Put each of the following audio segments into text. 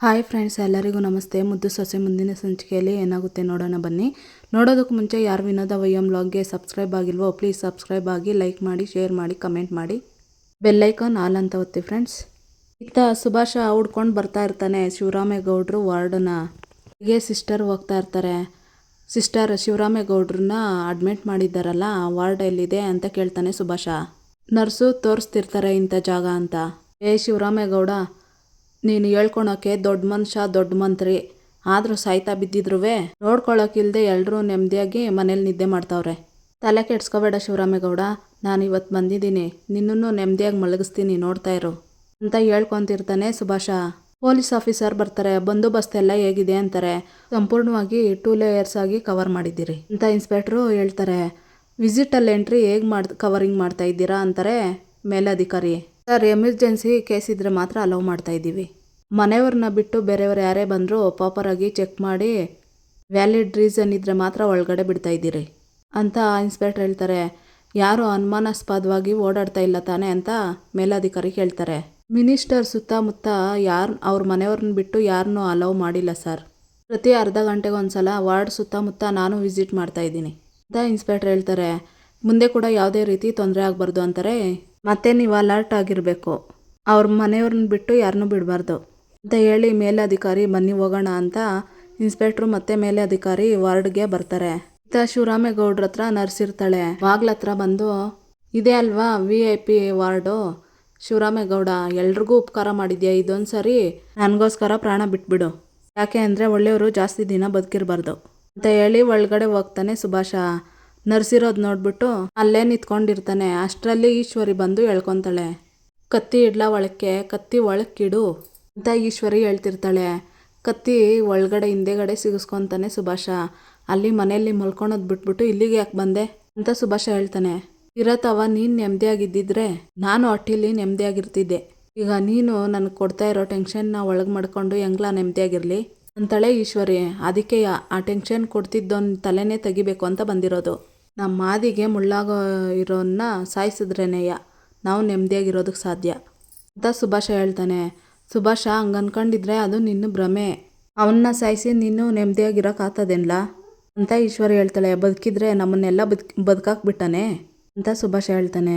Hi friends, ಎಲ್ಲರಿಗೂ ನಮಸ್ತೆ. ಮುದ್ದು ಸೊಸೆ ಮುಂದಿನ ಸಂಚಿಕೆಯಲ್ಲಿ ಏನಾಗುತ್ತೆ ನೋಡೋಣ ಬನ್ನಿ. ನೋಡೋದಕ್ಕೂ ಮುಂಚೆ ಯಾರು ವಿನೋದ ವೈಎಂ ವ್ಲಾಗ್ಗೆ ಸಬ್ಸ್ಕ್ರೈಬ್ ಆಗಿಲ್ವೋ ಪ್ಲೀಸ್ ಸಬ್ಸ್ಕ್ರೈಬ್ ಆಗಿ, ಲೈಕ್ ಮಾಡಿ, ಶೇರ್ ಮಾಡಿ, ಕಮೆಂಟ್ ಮಾಡಿ, ಬೆಲ್ಲೈಕಾನ್ ಆಲ್ ಅಂತ ಒತ್ತಿ ಫ್ರೆಂಡ್ಸ್. ಇತ್ತ ಸುಭಾಷ ಹುಡ್ಕೊಂಡು ಬರ್ತಾ ಇರ್ತಾನೆ ಶಿವರಾಮೇಗೌಡರು ವಾರ್ಡನ್ನ. ಹೀಗೆ ಸಿಸ್ಟರ್ ಹೋಗ್ತಾ ಇರ್ತಾರೆ. ಸಿಸ್ಟರ್, ಶಿವರಾಮೇಗೌಡ್ರನ್ನ ಅಡ್ಮಿಟ್ ಮಾಡಿದ್ದಾರಲ್ಲ, ವಾರ್ಡ್ ಎಲ್ಲಿದೆ ಅಂತ ಕೇಳ್ತಾನೆ ಸುಭಾಷ. ನರ್ಸು ತೋರಿಸ್ತಿರ್ತಾರೆ ಇಂಥ ಜಾಗ ಅಂತ. ಶಿವರಾಮೇಗೌಡ, ನೀನು ಹೇಳ್ಕೊಳಕ್ಕೆ ದೊಡ್ಡ ಮನುಷ್ಯ, ದೊಡ್ಡ ಮಂತ್ರಿ, ಆದರೂ ಸಾಯ್ತಾ ಬಿದ್ದಿದ್ರು ನೋಡ್ಕೊಳಕ್ಕಿಲ್ದೆ ಎಲ್ಲರೂ ನೆಮ್ಮದಿಯಾಗಿ ಮನೇಲಿ ನಿದ್ದೆ ಮಾಡ್ತಾವ್ರೆ. ತಲೆ ಕೆಡ್ಸ್ಕೋಬೇಡ ಶಿವರಾಮೇಗೌಡ, ನಾನು ಇವತ್ತು ಬಂದಿದ್ದೀನಿ, ನಿನ್ನನ್ನು ನೆಮ್ಮದಿಯಾಗಿ ಮಲಗಿಸ್ತೀನಿ, ನೋಡ್ತಾ ಇರು ಅಂತ ಹೇಳ್ಕೊತಿರ್ತಾನೆ ಸುಭಾಷ. ಪೊಲೀಸ್ ಆಫೀಸರ್ ಬರ್ತಾರೆ. ಬಂದೋಬಸ್ತ್ ಎಲ್ಲ ಹೇಗಿದೆ ಅಂತಾರೆ. ಸಂಪೂರ್ಣವಾಗಿ 2 ಲೇಯರ್ಸ್ ಆಗಿ ಕವರ್ ಮಾಡಿದ್ದೀರಿ ಅಂತ ಇನ್ಸ್ಪೆಕ್ಟ್ರು ಹೇಳ್ತಾರೆ. ವಿಸಿಟಲ್ ಎಂಟ್ರಿ ಹೇಗೆ ಕವರಿಂಗ್ ಮಾಡ್ತಾ ಇದ್ದೀರಾ ಅಂತಾರೆ ಮೇಲಧಿಕಾರಿ. ಸರ್, ಎಮರ್ಜೆನ್ಸಿ ಕೇಸ್ ಇದ್ರೆ ಮಾತ್ರ ಅಲೌ ಮಾಡ್ತಾ ಇದ್ದೀವಿ. ಮನೆಯವ್ರನ್ನ ಬಿಟ್ಟು ಬೇರೆಯವ್ರು ಯಾರೇ ಬಂದರೂ ಪ್ರಾಪರಾಗಿ ಚೆಕ್ ಮಾಡಿ ವ್ಯಾಲಿಡ್ ರೀಸನ್ ಇದ್ದರೆ ಮಾತ್ರ ಒಳಗಡೆ ಬಿಡ್ತಾ ಇದ್ದೀರಿ ಅಂತ ಇನ್ಸ್ಪೆಕ್ಟರ್ ಹೇಳ್ತಾರೆ. ಯಾರು ಅನುಮಾನಾಸ್ಪದವಾಗಿ ಓಡಾಡ್ತಾ ಇಲ್ಲ ತಾನೆ ಅಂತ ಮೇಲಧಿಕಾರಿ ಕೇಳ್ತಾರೆ. ಮಿನಿಸ್ಟರ್ ಸುತ್ತಮುತ್ತ ಅವ್ರ ಮನೆಯವ್ರನ್ನ ಬಿಟ್ಟು ಯಾರನ್ನೂ ಅಲೌ ಮಾಡಿಲ್ಲ ಸರ್. ಪ್ರತಿ ಅರ್ಧ ಗಂಟೆಗೆ ಒಂದ್ಸಲ ವಾರ್ಡ್ ಸುತ್ತಮುತ್ತ ನಾನು ವಿಸಿಟ್ ಮಾಡ್ತಾ ಇದ್ದೀನಿ ಅಂತ ಇನ್ಸ್ಪೆಕ್ಟರ್ ಹೇಳ್ತಾರೆ. ಮುಂದೆ ಕೂಡ ಯಾವುದೇ ರೀತಿ ತೊಂದರೆ ಆಗಬಾರ್ದು ಅಂತಾರೆ. ಮತ್ತೆ ನೀವು ಅಲರ್ಟ್ ಆಗಿರಬೇಕು, ಅವ್ರ ಮನೆಯವ್ರನ್ನ ಬಿಟ್ಟು ಯಾರನ್ನೂ ಬಿಡಬಾರ್ದು ಅಂತ ಹೇಳಿ ಮೇಲಧಿಕಾರಿ ಬನ್ನಿ ಹೋಗೋಣ ಅಂತ ಇನ್ಸ್ಪೆಕ್ಟ್ರು ಮತ್ತೆ ಮೇಲಧಿಕಾರಿ ವಾರ್ಡ್ಗೆ ಬರ್ತಾರೆ. ಇತ್ತ ಶಿವರಾಮೇಗೌಡ್ರ ಹತ್ರ ನರ್ಸ್ ಇರ್ತಾಳೆ. ಬಾಗ್ಲ ಹತ್ರ ಬಂದು, ಇದೇ ಅಲ್ವಾ VIP ವಾರ್ಡು, ಶಿವರಾಮೇಗೌಡ ಎಲ್ರಿಗೂ ಉಪಕಾರ ಮಾಡಿದ್ಯಾ, ಇದೊಂದು ಸರಿ ನನಗೋಸ್ಕರ ಪ್ರಾಣ ಬಿಟ್ಬಿಡು, ಯಾಕೆ ಅಂದರೆ ಒಳ್ಳೆಯವರು ಜಾಸ್ತಿ ದಿನ ಬದುಕಿರಬಾರ್ದು ಅಂತ ಹೇಳಿ ಒಳಗಡೆ ಹೋಗ್ತಾನೆ ಸುಭಾಷ. ನರ್ಸಿರೋದು ನೋಡ್ಬಿಟ್ಟು ಅಲ್ಲೇ ನಿಂತ್ಕೊಂಡಿರ್ತಾನೆ. ಅಷ್ಟರಲ್ಲಿ ಈಶ್ವರಿ ಬಂದು ಹೇಳ್ಕೊತಾಳೆ. ಕತ್ತಿ ಇಡ್ಲಾ ಒಳಕ್ಕೆ, ಕತ್ತಿ ಒಳಕ್ಕಿಡು ಅಂತ ಈಶ್ವರಿ ಹೇಳ್ತಿರ್ತಾಳೆ. ಕತ್ತಿ ಒಳಗಡೆ ಹಿಂದೆಗಡೆ ಸಿಗಿಸ್ಕೊತಾನೆ ಸುಭಾಷ. ಅಲ್ಲಿ ಮನೆಯಲ್ಲಿ ಮಲ್ಕೊಳೋದು ಬಿಟ್ಬಿಟ್ಟು ಇಲ್ಲಿಗೆ ಯಾಕೆ ಬಂದೆ ಅಂತ ಸುಭಾಷ ಹೇಳ್ತಾನೆ. ಇರತ್ತವ, ನೀನು ನೆಮ್ಮದಿಯಾಗಿದ್ದಿದ್ರೆ ನಾನು ಹೊಟ್ಟಿಲಿ ನೆಮ್ಮದಿಯಾಗಿರ್ತಿದ್ದೆ. ಈಗ ನೀನು ನನಗೆ ಕೊಡ್ತಾ ಇರೋ ಟೆನ್ಷನ್ನ ಒಳಗೆ ಮಾಡ್ಕೊಂಡು ಹೆಂಗ್ಲಾ ನೆಮ್ಮದಿಯಾಗಿರಲಿ ಅಂತಾಳೆ ಈಶ್ವರಿ. ಅದಕ್ಕೆ ಆ ಟೆನ್ಷನ್ ಕೊಡ್ತಿದ್ದೊಂದು ತಲೆನೇ ತೆಗಿಬೇಕು ಅಂತ ಬಂದಿರೋದು. ನಮ್ಮ ಮಾದಿಗೆ ಮುಳ್ಳಾಗೋ ಇರೋನ್ನ ಸಾಯಿಸಿದ್ರೇನೆಯ ನಾವು ನೆಮ್ಮದಿಯಾಗಿರೋದಕ್ಕೆ ಸಾಧ್ಯ ಅಂತ ಸುಭಾಷ ಹೇಳ್ತಾನೆ. ಸುಭಾಷ, ಹಂಗೆ ಅನ್ಕೊಂಡಿದ್ರೆ ಅದು ನಿನ್ನ ಭ್ರಮೆ. ಅವನ್ನ ಸಾಯಿಸಿ ನೀನು ನೆಮ್ಮದಿಯಾಗಿರೋಕ್ಕಾಗ್ತದೇನ್ಲ ಅಂತ ಈಶ್ವರಿ ಹೇಳ್ತಾಳೆ. ಬದುಕಿದ್ರೆ ನಮ್ಮನ್ನೆಲ್ಲ ಬದುಕಾಕ್ಬಿಟ್ಟಾನೆ ಅಂತ ಸುಭಾಷ ಹೇಳ್ತಾನೆ.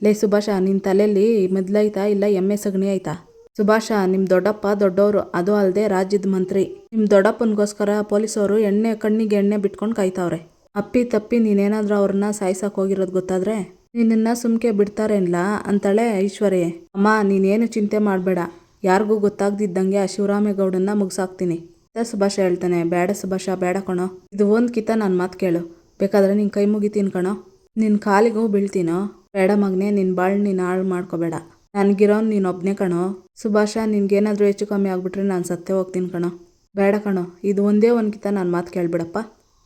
ಲೇ ಸುಭಾಷ, ನಿನ್ನ ತಲೆಯಲ್ಲಿ ಮೊದಲೈತಾ ಇಲ್ಲ ಎಮ್ಮೆ ಸಗಣಿ ಆಯ್ತಾ? ಸುಭಾಷ, ನಿಮ್ಮ ದೊಡ್ಡಪ್ಪ ದೊಡ್ಡವರು, ಅದು ಅಲ್ಲದೆ ರಾಜ್ಯದ ಮಂತ್ರಿ. ನಿಮ್ಮ ದೊಡ್ಡಪ್ಪನಿಗೋಸ್ಕರ ಪೊಲೀಸವರು ಕಣ್ಣಿಗೆ ಎಣ್ಣೆ ಬಿಟ್ಕೊಂಡು ಕಾಯ್ತಾವ್ರೆ. ಅಪ್ಪಿ ತಪ್ಪಿ ನೀನೇನಾದರೂ ಅವ್ರನ್ನ ಸಾಯ್ಸಕ್ಕೆ ಹೋಗಿರೋದು ಗೊತ್ತಾದರೆ ನಿನ್ನನ್ನು ಸುಮ್ಕೆ ಬಿಡ್ತಾರೇನ್ಲ ಅಂತಾಳೆ ಈಶ್ವರಿ. ಅಮ್ಮ, ನೀನೇನು ಚಿಂತೆ ಮಾಡಬೇಡ, ಯಾರಿಗೂ ಗೊತ್ತಾಗ್ದಿದ್ದಂಗೆ ಆ ಶಿವರಾಮೇಗೌಡನ್ನ ಮುಗಿಸಾಕ್ತೀನಿ ಅಂತ ಸುಭಾಷ ಹೇಳ್ತಾನೆ. ಬೇಡ ಸುಭಾಷ, ಬೇಡ ಕಣೋ, ಇದು ಒಂದು ಕಿತ ನನ್ನ ಮಾತು ಕೇಳು, ಬೇಕಾದರೆ ನಿನ್ನ ಕೈ ಮುಗಿತೀನಿ ಕಣೋ, ನಿನ್ನ ಕಾಲಿಗೂ ಬೀಳ್ತೀನೋ. ಬೇಡ ಮಗನೇ, ನಿನ್ನ ಬಾಳ್ ನೀನು ಹಾಳು ಮಾಡ್ಕೋಬೇಡ, ನನಗಿರೋನು ನೀನೊಬ್ಬನೇ ಕಣೋ. ಸುಭಾಷ, ನಿನ್ಗೇನಾದರೂ ಹೆಚ್ಚು ಕಮ್ಮಿ ಆಗಿಬಿಟ್ರೆ ನಾನು ಸತ್ತೇ ಹೋಗ್ತೀನಿ ಕಣೋ. ಬೇಡ ಕಣೋ, ಇದು ಒಂದೇ ಒಂದು ಕಿತ ನನ್ನ ಮಾತು ಕೇಳ್ಬಿಡಪ್ಪ,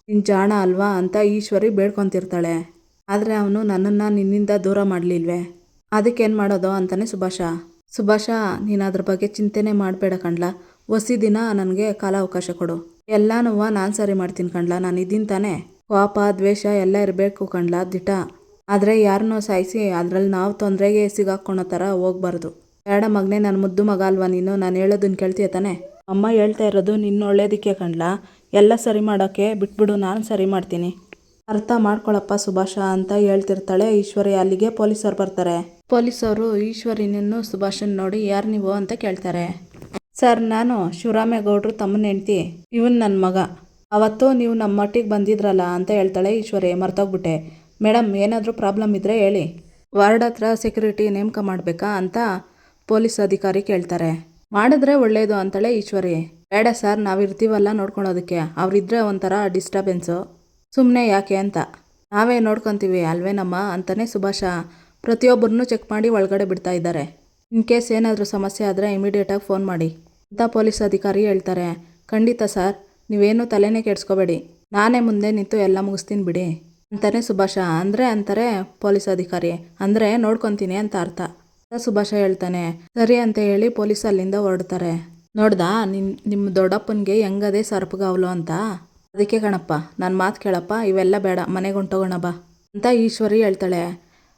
ನಿನ್ನ ಜಾಣ ಅಲ್ವಾ ಅಂತ ಈಶ್ವರಿ ಬೇಡ್ಕೊತಿರ್ತಾಳೆ. ಆದರೆ ಅವನು ನನ್ನನ್ನು ನಿನ್ನಿಂದ ದೂರ ಮಾಡಲಿಲ್ವೇ, ಅದಕ್ಕೇನು ಮಾಡೋದು ಅಂತಾನೆ ಸುಭಾಷ. ಸುಭಾಷ, ನೀನು ಅದ್ರ ಬಗ್ಗೆ ಚಿಂತೆನೇ ಮಾಡಬೇಡ ಕಣ್ಲ, ಹೊಸಿ ದಿನ ನನಗೆ ಕಾಲಾವಕಾಶ ಕೊಡು, ಎಲ್ಲನೂ ನಾನು ಸರಿ ಮಾಡ್ತೀನಿ ಕಣ್ಲ, ನಾನು ಇದ್ದೀನಿ ತಾನೆ. ಕೋಪ ದ್ವೇಷ ಎಲ್ಲ ಇರಬೇಕು ಕಣ್ಲ ದಿಟ, ಆದರೆ ಯಾರನ್ನೋ ಸಾಯಿಸಿ ಅದರಲ್ಲಿ ನಾವು ತೊಂದರೆಗೆ ಸಿಗಾಕೊಳೋ ಥರ ಹೋಗ್ಬಾರ್ದು. ಬೇಡ ಮಗನೇ, ನನ್ನ ಮುದ್ದು ಮಗ ಅಲ್ವಾ ನೀನು, ನಾನು ಹೇಳೋದನ್ನ ಕೇಳ್ತೀಯ ತಾನೆ? ಅಮ್ಮ ಹೇಳ್ತಾ ಇರೋದು ನಿನ್ನ ಒಳ್ಳೇದಕ್ಕೆ ಕಣ್ಲ, ಎಲ್ಲ ಸರಿ ಮಾಡೋಕ್ಕೆ ಬಿಟ್ಬಿಡು, ನಾನು ಸರಿ ಮಾಡ್ತೀನಿ, ಅರ್ಥ ಮಾಡ್ಕೊಳಪ್ಪ ಸುಭಾಷ ಅಂತ ಹೇಳ್ತಿರ್ತಾಳೆ ಈಶ್ವರಿ. ಅಲ್ಲಿಗೆ ಪೊಲೀಸರು ಬರ್ತಾರೆ. ಪೊಲೀಸವರು ಈಶ್ವರಿನನ್ನು ಸುಭಾಷನ್ ನೋಡಿ, ಯಾರು ನೀವು ಅಂತ ಕೇಳ್ತಾರೆ. ಸರ್, ನಾನು ಶಿವರಾಮೇಗೌಡರು ತಮ್ಮನ ಹೆಂಡ್ತಿ, ಇವನು ನನ್ನ ಮಗ. ಅವತ್ತು ನೀವು ನಮ್ಮ ಮಟ್ಟಿಗೆ ಬಂದಿದ್ರಲ್ಲ ಅಂತ ಹೇಳ್ತಾಳೆ ಈಶ್ವರಿ. ಮರ್ತೋಗ್ಬಿಟ್ಟೆ ಮೇಡಮ್, ಏನಾದರೂ ಪ್ರಾಬ್ಲಮ್ ಇದ್ದರೆ ಹೇಳಿ. ವಾರ್ಡ್ ಹತ್ರ ಸೆಕ್ಯೂರಿಟಿ ನೇಮಕ ಮಾಡಬೇಕಾ ಅಂತ ಪೊಲೀಸ್ ಅಧಿಕಾರಿ ಕೇಳ್ತಾರೆ. ಮಾಡಿದ್ರೆ ಒಳ್ಳೆಯದು ಅಂತಾಳೆ ಈಶ್ವರಿ. ಬೇಡ ಸರ್, ನಾವಿರ್ತೀವಲ್ಲ ನೋಡ್ಕೊಳೋದಕ್ಕೆ, ಅವರಿದ್ದರೆ ಒಂಥರ ಡಿಸ್ಟರ್ಬೆನ್ಸು, ಸುಮ್ಮನೆ ಯಾಕೆ ಅಂತ ನಾವೇ ನೋಡ್ಕೊತೀವಿ ಅಲ್ವೇನಮ್ಮ ಅಂತಾನೆ ಸುಭಾಷ. ಪ್ರತಿಯೊಬ್ಬರನ್ನೂ ಚೆಕ್ ಮಾಡಿ ಒಳಗಡೆ ಬಿಡ್ತಾ ಇದ್ದಾರೆ. ಇನ್ ಕೇಸ್ ಏನಾದರೂ ಸಮಸ್ಯೆ ಆದರೆ ಇಮಿಡಿಯೇಟಾಗಿ ಫೋನ್ ಮಾಡಿ ಅಂತ ಪೊಲೀಸ್ ಅಧಿಕಾರಿ ಹೇಳ್ತಾರೆ. ಖಂಡಿತ ಸರ್, ನೀವೇನು ತಲೆನೇ ಕೆಡ್ಸ್ಕೋಬೇಡಿ, ನಾನೇ ಮುಂದೆ ನಿಂತು ಎಲ್ಲ ಮುಗಿಸ್ತೀನಿ ಬಿಡಿ ಅಂತಾನೆ ಸುಭಾಷ. ಅಂತಾರೆ ಪೊಲೀಸ್ ಅಧಿಕಾರಿ, ಅಂದರೆ ನೋಡ್ಕೊತೀನಿ ಅಂತ ಅರ್ಥ ಅಂತ ಸುಭಾಷ ಹೇಳ್ತಾನೆ. ಸರಿ ಅಂತ ಹೇಳಿ ಪೊಲೀಸ್ ಅಲ್ಲಿಂದ ಹೊರಡ್ತಾರೆ. ನೋಡ್ದಾ ನಿಮ್ಮ ದೊಡ್ಡಪ್ಪನಿಗೆ ಹೆಂಗದೆ ಸರ್ಪಗಾವಲು ಅಂತ? ಅದಕ್ಕೆ ಕಣಪ್ಪ, ನನ್ನ ಮಾತು ಕೇಳಪ್ಪ, ಇವೆಲ್ಲ ಬೇಡ, ಮನೆಗೆ ಹೊಂಟೋಗೋಣ ಬಾ ಅಂತ ಈಶ್ವರಿ ಹೇಳ್ತಾಳೆ.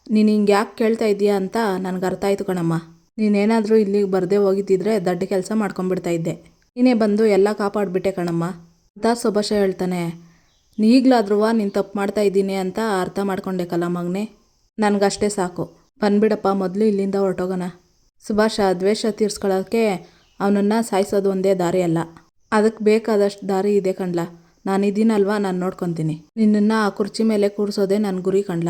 ನೀನು ಹಿಂಗೆ ಯಾಕೆ ಕೇಳ್ತಾ ಇದೀಯಾ ಅಂತ ನನಗೆ ಅರ್ಥ ಆಯ್ತು ಕಣಮ್ಮ, ನೀನೇನಾದರೂ ಇಲ್ಲಿಗೆ ಬರದೇ ಹೋಗಿದ್ದಿದ್ರೆ ದೊಡ್ಡ ಕೆಲಸ ಮಾಡ್ಕೊಂಡ್ಬಿಡ್ತಾ ಇದ್ದೆ. ನೀನೇ ಬಂದು ಎಲ್ಲ ಕಾಪಾಡಿಬಿಟ್ಟೆ ಕಣಮ್ಮ ಅಂತ ಸುಭಾಷ ಹೇಳ್ತಾನೆ. ಈಗಲಾದ್ರೂ ನೀನು ತಪ್ಪು ಮಾಡ್ತಾ ಇದ್ದೀನಿ ಅಂತ ಅರ್ಥ ಮಾಡ್ಕೊಂಡೆ ಕಲ ಮಗನೇ, ನನಗಷ್ಟೇ ಸಾಕು, ಬಂದ್ಬಿಡಪ್ಪ ಮೊದಲು ಇಲ್ಲಿಂದ ಹೊರಟೋಗೋಣ. ಸುಭಾಷ ದ್ವೇಷ ತೀರ್ಸ್ಕೊಳ್ಳೋಕ್ಕೆ ಅವನನ್ನು ಸಾಯಿಸೋದು ಒಂದೇ ದಾರಿ ಅಲ್ಲ, ಅದಕ್ಕೆ ಬೇಕಾದಷ್ಟು ದಾರಿ ಇದೆ ಕಣ್ಲ. ನಾನಿದ್ದೀನಲ್ವಾ, ನಾನು ನೋಡ್ಕೊತೀನಿ. ನಿನ್ನನ್ನು ಆ ಕುರ್ಚಿ ಮೇಲೆ ಕೂರಿಸೋದೇ ನನ್ನ ಗುರಿ ಕಣ್ಲ,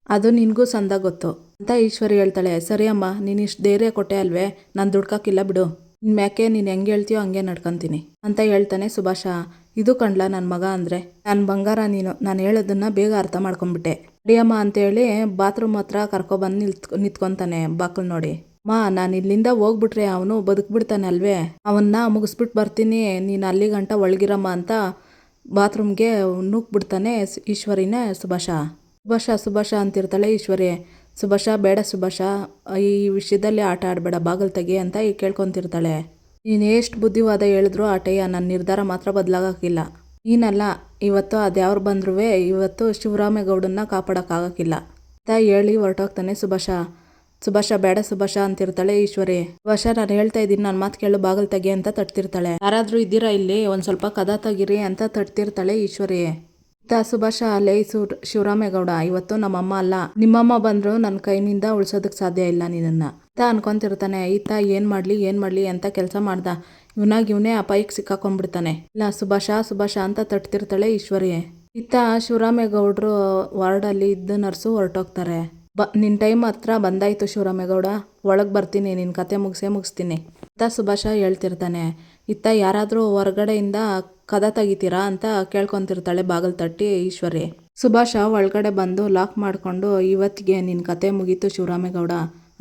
ಅದು ನಿನಗೂ ಸಂದಾಗ ಗೊತ್ತು ಅಂತ ಈಶ್ವರಿ ಹೇಳ್ತಾಳೆ. ಸರಿ ಅಮ್ಮ, ನೀನು ಇಷ್ಟು ಧೈರ್ಯ ಕೊಟ್ಟೆ ಅಲ್ವೇ, ನಾನು ದುಡ್ಕಾಕಿಲ್ಲ ಬಿಡು, ನಿನ್ನ ಮ್ಯಾಕೆ ನೀನು ಹೆಂಗೆ ಹೇಳ್ತೀಯೋ ಹಂಗೆ ನಡ್ಕೊತೀನಿ ಅಂತ ಹೇಳ್ತಾನೆ ಸುಭಾಷ. ಇದು ಕಣ್ಲ ನನ್ನ ಮಗ ಅಂದರೆ, ನನ್ನ ಬಂಗಾರ ನೀನು, ನಾನು ಹೇಳೋದನ್ನು ಬೇಗ ಅರ್ಥ ಮಾಡ್ಕೊಂಬಿಟ್ಟೆ. ಅಡಿಯಮ್ಮ ಅಂತೇಳಿ ಬಾತ್ರೂಮ್ ಹತ್ರ ಕರ್ಕೊಬಂದು ನಿಂತ್ಕೊತಾನೆ ಬಾಕ್ಲು ನೋಡಿ. ನಾನು ಇಲ್ಲಿಂದ ಹೋಗ್ಬಿಟ್ರೆ ಅವನು ಬದುಕ್ಬಿಡ್ತಾನೆ ಅಲ್ವೇ, ಅವನ್ನ ಮುಗಿಸ್ಬಿಟ್ಟು ಬರ್ತೀನಿ, ನೀನು ಅಲ್ಲಿ ಗಂಟ ಒಳಗಿರಮ್ಮ ಅಂತ ಬಾತ್ರೂಮ್ಗೆ ನೂಕ್ಬಿಡ್ತಾನೆ ಈಶ್ವರಿನೇ ಸುಭಾಷ. ಸುಭಾಷ ಅಂತಿರ್ತಾಳೆ ಈಶ್ವರಿ. ಸುಭಾಷ ಬೇಡ ಸುಭಾಷ, ಈ ವಿಷಯದಲ್ಲಿ ಆಟ ಆಡಬೇಡ, ಬಾಗಿಲು ತೆಗಿ ಅಂತ ಕೇಳ್ಕೊತಿರ್ತಾಳೆ. ನೀನು ಎಷ್ಟು ಬುದ್ಧಿವಾದ ಹೇಳಿದ್ರು ಆಟಯ್ಯ, ನನ್ನ ನಿರ್ಧಾರ ಮಾತ್ರ ಬದಲಾಗೋಕ್ಕಿಲ್ಲ. ನೀನಲ್ಲ ಇವತ್ತು ಅದ್ಯಾವ್ರು ಬಂದ್ರೂ ಇವತ್ತು ಶಿವರಾಮೇಗೌಡನ್ನ ಕಾಪಾಡೋಕ್ಕಾಗಕ್ಕಿಲ್ಲ ಅಂತ ಹೇಳಿ ಹೊರಟೋಗ್ತಾನೆ ಸುಭಾಷ ಬೇಡ ಸುಭಾಷ ಅಂತಿರ್ತಾಳೆ ಈಶ್ವರಿ. ಸುಭಾಷ ನಾನು ಹೇಳ್ತಾ ಇದ್ದೀನಿ, ನನ್ನ ಮಾತು ಕೇಳು, ಬಾಗಿಲು ತೆಗಿ ಅಂತ ತಟ್ತಿರ್ತಾಳೆ. ಯಾರಾದರೂ ಇದ್ದೀರಾ ಇಲ್ಲಿ, ಒಂದು ಸ್ವಲ್ಪ ಕದ ತೆಗಿರಿ ಅಂತ ತಟ್ತಿರ್ತಾಳೆ ಈಶ್ವರಿ. ಸುಭಾಷ ಅಲ್ಲೇ ಶಿವರಾಮೇಗೌಡ, ಇವತ್ತು ನಮ್ಮಮ್ಮ ಅಲ್ಲ, ನಿಮ್ಮಮ್ಮ ಬಂದ್ರು ನನ್ನ ಕೈನಿಂದ ಉಳಿಸೋದಕ್ಕೆ ಸಾಧ್ಯ ಇಲ್ಲ ನಿನ್ನನ್ನು ಅಂತ ಅನ್ಕೊಂತಿರ್ತಾನೆ. ಈತ ಏನು ಮಾಡಲಿ ಅಂತ ಕೆಲಸ ಮಾಡ್ದ, ಇವನೇ ಅಪಾಯಕ್ಕೆ ಸಿಕ್ಕಾಕೊಂಡ್ಬಿಡ್ತಾನೆ. ಇಲ್ಲ ಸುಭಾಷ ಅಂತ ತಟ್ತಿರ್ತಾಳೆ ಈಶ್ವರಿ. ಶಿವರಾಮೇಗೌಡರು ವಾರ್ಡಲ್ಲಿ ಇದ್ದ ನರ್ಸು ಹೊರಟೋಗ್ತಾರೆ. ನಿನ್ನ ಟೈಮ್ ಹತ್ರ ಬಂದಾಯ್ತು ಶಿವರಾಮೇಗೌಡ, ಒಳಗೆ ಬರ್ತೀನಿ, ನಿನ್ನ ಕತೆ ಮುಗಿಸ್ತೀನಿ ಅಂತ ಸುಭಾಷ ಹೇಳ್ತಿರ್ತಾನೆ. ಯಾರಾದರೂ ಹೊರಗಡೆಯಿಂದ ಕದ ತೆಗಿತೀರಾ ಅಂತ ಕೇಳ್ಕೊತಿರ್ತಾಳೆ ಬಾಗಿಲು ತಟ್ಟಿ ಈಶ್ವರಿ. ಸುಭಾಷ ಒಳಗಡೆ ಬಂದು ಲಾಕ್ ಮಾಡಿಕೊಂಡು, ಇವತ್ತಿಗೆ ನಿನ್ನ ಕತೆ ಮುಗೀತು ಶಿವರಾಮೇಗೌಡ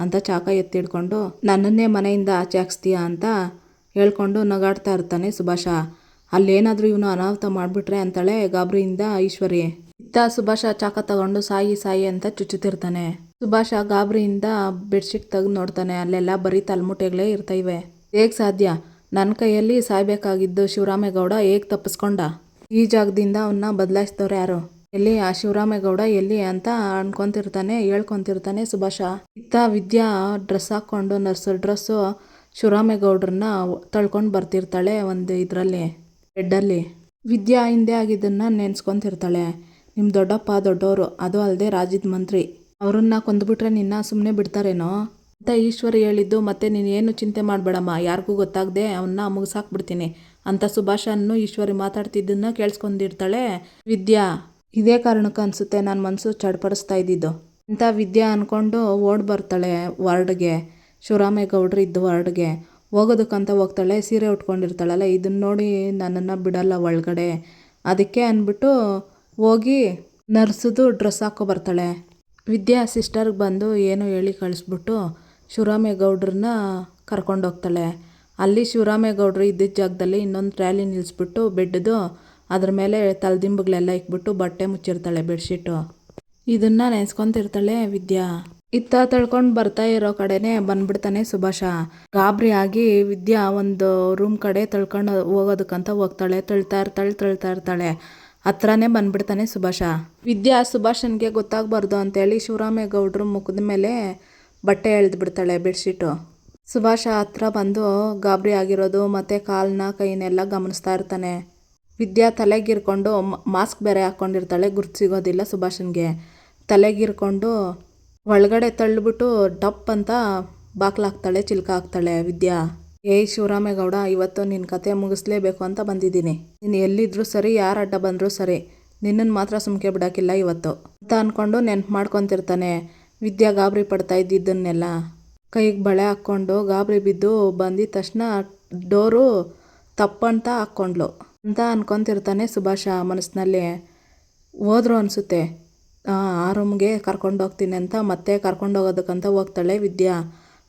ಅಂತ ಚಾಕ ಎತ್ತಿಡ್ಕೊಂಡು, ನನ್ನನ್ನೇ ಮನೆಯಿಂದ ಆಚೆ ಹಾಕ್ಸ್ತೀಯಾ ಅಂತ ಹೇಳ್ಕೊಂಡು ನಗಾಡ್ತಾ ಇರ್ತಾನೆ ಸುಭಾಷ. ಅಲ್ಲೇನಾದರೂ ಇವನು ಅನಾಹುತ ಮಾಡಿಬಿಟ್ರೆ ಅಂತಾಳೆ ಗಾಬರಿಯಿಂದ ಈಶ್ವರಿ. ಸುಭಾಷ ಚಾಕ ತಗೊಂಡು ಸಾಯಿ ಅಂತ ಚುಚ್ಚುತ್ತಿರ್ತಾನೆ. ಸುಭಾಷ ಗಾಬರಿಯಿಂದ ಬೆಡ್ಶೀಟ್ ತೆಗೆದು ನೋಡ್ತಾನೆ, ಅಲ್ಲೆಲ್ಲ ಬರೀ ತಲೆಮುಟೆಗಳೇ ಇರ್ತವೆ. ಹೇಗೆ ಸಾಧ್ಯ, ನನ್ನ ಕೈಯಲ್ಲಿ ಸಾಯ್ಬೇಕಾಗಿದ್ದು ಶಿವರಾಮೇಗೌಡ ಹೇಗೆ ತಪ್ಪಿಸ್ಕೊಂಡ, ಈ ಜಾಗದಿಂದ ಅವನ್ನ ಬದಲಾಯಿಸಿದವ್ರು ಯಾರು, ಎಲ್ಲಿ ಆ ಶಿವರಾಮೇಗೌಡ ಎಲ್ಲಿ ಅಂತ ಹೇಳ್ಕೊತಿರ್ತಾನೆ ಸುಭಾಷ. ವಿದ್ಯಾ ಡ್ರೆಸ್ ಹಾಕ್ಕೊಂಡು ನರ್ಸ್ ಡ್ರೆಸ್ಸು ಶಿವರಾಮೇಗೌಡ್ರನ್ನ ತಳ್ಕೊಂಡು ಬರ್ತಿರ್ತಾಳೆ ಒಂದು ಇದರಲ್ಲಿ ಬೆಡ್ಡಲ್ಲಿ. ವಿದ್ಯಾ ಹಿಂದೆ ಆಗಿದ್ದನ್ನು ನೆನೆಸ್ಕೊತಿರ್ತಾಳೆ. ನಿಮ್ಮ ದೊಡ್ಡಪ್ಪ ದೊಡ್ಡವರು, ಅದು ಅಲ್ಲದೆ ರಾಜ್ಯದ ಮಂತ್ರಿ, ಅವ್ರನ್ನ ಕೊಂದುಬಿಟ್ರೆ ನಿನ್ನ ಸುಮ್ಮನೆ ಬಿಡ್ತಾರೇನೋ ಅಂತ ಈಶ್ವರಿ ಹೇಳಿದ್ದು. ಮತ್ತೆ ನೀನೇನು ಚಿಂತೆ ಮಾಡಬೇಡಮ್ಮ, ಯಾರಿಗೂ ಗೊತ್ತಾಗದೆ ಅವನ್ನ ಮುಗಿಸಾಕ್ಬಿಡ್ತೀನಿ ಅಂತ ಸುಭಾಷನ್ನು ಈಶ್ವರಿ ಮಾತಾಡ್ತಿದ್ದನ್ನು ಕೇಳಿಸ್ಕೊಂಡಿರ್ತಾಳೆ ವಿದ್ಯಾ. ಇದೇ ಕಾರಣಕ್ಕೆ ಅನಿಸುತ್ತೆ ನನ್ನ ಮನಸ್ಸು ಚಡ್ಪಡಿಸ್ತಾ ಇದ್ದಿದ್ದು ಅಂತ ವಿದ್ಯಾ ಅಂದ್ಕೊಂಡು ಓಡಿ ಬರ್ತಾಳೆ ವಾರ್ಡ್ಗೆ, ಶಿವರಾಮೇಗೌಡ್ರು ಇದ್ದು ವಾರ್ಡ್ಗೆ ಹೋಗೋದಕ್ಕಂತ ಹೋಗ್ತಾಳೆ. ಸೀರೆ ಉಟ್ಕೊಂಡಿರ್ತಾಳಲ್ಲ, ಇದನ್ನ ನೋಡಿ ನನ್ನನ್ನು ಬಿಡಲ್ಲ ಒಳಗಡೆ, ಅದಕ್ಕೆ ಅಂದ್ಬಿಟ್ಟು ಹೋಗಿ ನರ್ಸದು ಡ್ರೆಸ್ ಹಾಕೋ ಬರ್ತಾಳೆ. ವಿದ್ಯಾ ಸಿಸ್ಟರ್ಗೆ ಬಂದು ಏನೋ ಹೇಳಿ ಕಳಿಸ್ಬಿಟ್ಟು ಶಿವರಾಮೇಗೌಡ್ರನ್ನ ಕರ್ಕೊಂಡೋಗ್ತಾಳೆ. ಅಲ್ಲಿ ಶಿವರಾಮೇಗೌಡರು ಇದ್ದಿದ್ದ ಜಾಗದಲ್ಲಿ ಇನ್ನೊಂದು ಟ್ರ್ಯಾಲಿ ನಿಲ್ಲಿಸ್ಬಿಟ್ಟು ಬೆಡ್ದು ಅದ್ರ ಮೇಲೆ ತಲೆದಿಂಬುಗಳೆಲ್ಲ ಇಕ್ಬಿಟ್ಟು ಬಟ್ಟೆ ಮುಚ್ಚಿರ್ತಾಳೆ, ಬೆಡ್ಶೀಟು. ಇದನ್ನು ನೆನೆಸ್ಕೊತಿರ್ತಾಳೆ ವಿದ್ಯಾ. ತಳ್ಕೊಂಡು ಬರ್ತಾ ಇರೋ ಕಡೆನೇ ಬಂದ್ಬಿಡ್ತಾನೆ ಸುಭಾಷ. ಗಾಬರಿ ಆಗಿ ವಿದ್ಯಾ ಒಂದು ರೂಮ್ ಕಡೆ ತಳ್ಕೊಂಡು ಹೋಗೋದಕ್ಕಂತ ಹೋಗ್ತಾಳೆ. ತಳ್ತಾ ಇರ್ತಾಳೆ. ಹತ್ರನೇ ಬಂದ್ಬಿಡ್ತಾನೆ ಸುಭಾಷ. ವಿದ್ಯಾ ಸುಭಾಷನ್ಗೆ ಗೊತ್ತಾಗಬಾರ್ದು ಅಂತೇಳಿ ಶಿವರಾಮೇಗೌಡರು ಮುಖದ ಮೇಲೆ ಬಟ್ಟೆ ಎಳೆದು ಬಿಡ್ತಾಳೆ, ಬೆಡ್ಶೀಟು. ಸುಭಾಷ ಹತ್ರ ಬಂದು ಗಾಬರಿ ಆಗಿರೋದು ಮತ್ತು ಕಾಲನ್ನ ಕೈನೆಲ್ಲ ಗಮನಿಸ್ತಾ ಇರ್ತಾನೆ. ವಿದ್ಯಾ ತಲೆಗಿರ್ಕೊಂಡು ಮಾಸ್ಕ್ ಬೇರೆ ಹಾಕ್ಕೊಂಡಿರ್ತಾಳೆ, ಗುರ್ತು ಸಿಗೋದಿಲ್ಲ ಸುಭಾಷನ್ಗೆ. ತಲೆಗಿರ್ಕೊಂಡು ಒಳಗಡೆ ತಳ್ಳಿಬಿಟ್ಟು ಡಪ್ ಅಂತ ಬಾಕ್ಲಾಕ್ತಾಳೆ, ಚಿಲ್ಕ ಹಾಕ್ತಾಳೆ ವಿದ್ಯಾ. ಏಯ್ ಶಿವರಾಮೇಗೌಡ, ಇವತ್ತು ನಿನ್ನ ಕತೆ ಮುಗಿಸ್ಲೇಬೇಕು ಅಂತ ಬಂದಿದ್ದೀನಿ. ನೀನು ಎಲ್ಲಿದ್ರೂ ಸರಿ, ಯಾರು ಅಡ್ಡ ಬಂದರೂ ಸರಿ, ನಿನ್ನನ್ನು ಮಾತ್ರ ಸುಮ್ಕೆ ಬಿಡೋಕ್ಕಿಲ್ಲ ಇವತ್ತು ಅಂತ ಅಂದ್ಕೊಂಡು ನೆನ್ಪು ಮಾಡ್ಕೊತಿರ್ತಾನೆ. ವಿದ್ಯಾ ಗಾಬರಿ ಪಡ್ತಾ ಇದ್ದಿದ್ದನ್ನೆಲ್ಲ ಕೈಗೆ ಬಳೆ ಹಾಕ್ಕೊಂಡು ಗಾಬರಿ ಬಿದ್ದು ಬಂದಿದ್ದ ತಕ್ಷಣ ಡೋರು ತಪ್ಪಂತ ಹಾಕ್ಕೊಂಡ್ಲು ಅಂತ ಅನ್ಕೊತಿರ್ತಾನೆ ಸುಭಾಷ ಮನಸ್ಸಿನಲ್ಲಿ. ಹೋದ್ರು ಅನಿಸುತ್ತೆ, ಆ ರೂಮ್ಗೆ ಕರ್ಕೊಂಡೋಗ್ತೀನಿ ಅಂತ ಮತ್ತೆ ಕರ್ಕೊಂಡೋಗೋದಕ್ಕಂತ ಹೋಗ್ತಾಳೆ ವಿದ್ಯಾ.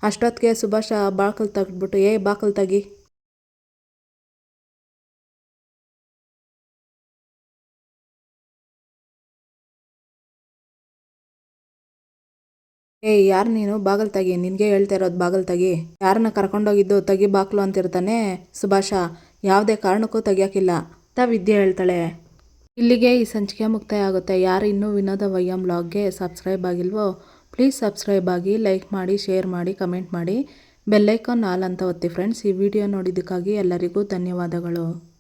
ಅಷ್ಟೊತ್ತಿಗೆ ಸುಭಾಷ ಬಾಕಲು ತೆಗೆದ್ಬಿಟ್ಟು, ಬಾಕಲು ತೆಗಿ, ಯಾರು ನೀನು, ಬಾಗಲ್ ತೆಗಿ, ನಿನಗೆ ಹೇಳ್ತಾ ಇರೋದು ಬಾಗಲ್ ತೆಗಿ, ಯಾರನ್ನ ಕರ್ಕೊಂಡೋಗಿದ್ದು ತೆಗಿ ಬಾಕ್ಲು ಅಂತಿರ್ತಾನೆ ಸುಭಾಷ. ಯಾವುದೇ ಕಾರಣಕ್ಕೂ ತೆಗಿಯೋಕ್ಕಿಲ್ಲ ಅಂತ ವಿದ್ಯೆ ಹೇಳ್ತಾಳೆ. ಇಲ್ಲಿಗೆ ಈ ಸಂಚಿಕೆ ಮುಕ್ತಾಯ ಆಗುತ್ತೆ. ಯಾರು ಇನ್ನೂ ವಿನೋದ ವೈಎಂ ವ್ಲಾಗ್ಗೆ ಸಬ್ಸ್ಕ್ರೈಬ್ ಆಗಿಲ್ವೋ ಪ್ಲೀಸ್ ಸಬ್ಸ್ಕ್ರೈಬ್ ಆಗಿ, ಲೈಕ್ ಮಾಡಿ, ಶೇರ್ ಮಾಡಿ, ಕಮೆಂಟ್ ಮಾಡಿ. ಬೆಲ್ಲೈಕಾನ್ ಆಲ್ ಅಂತ ಒತ್ತಿ ಫ್ರೆಂಡ್ಸ್. ಈ ವಿಡಿಯೋ ನೋಡಿದ್ದಕ್ಕಾಗಿ ಎಲ್ಲರಿಗೂ ಧನ್ಯವಾದಗಳು.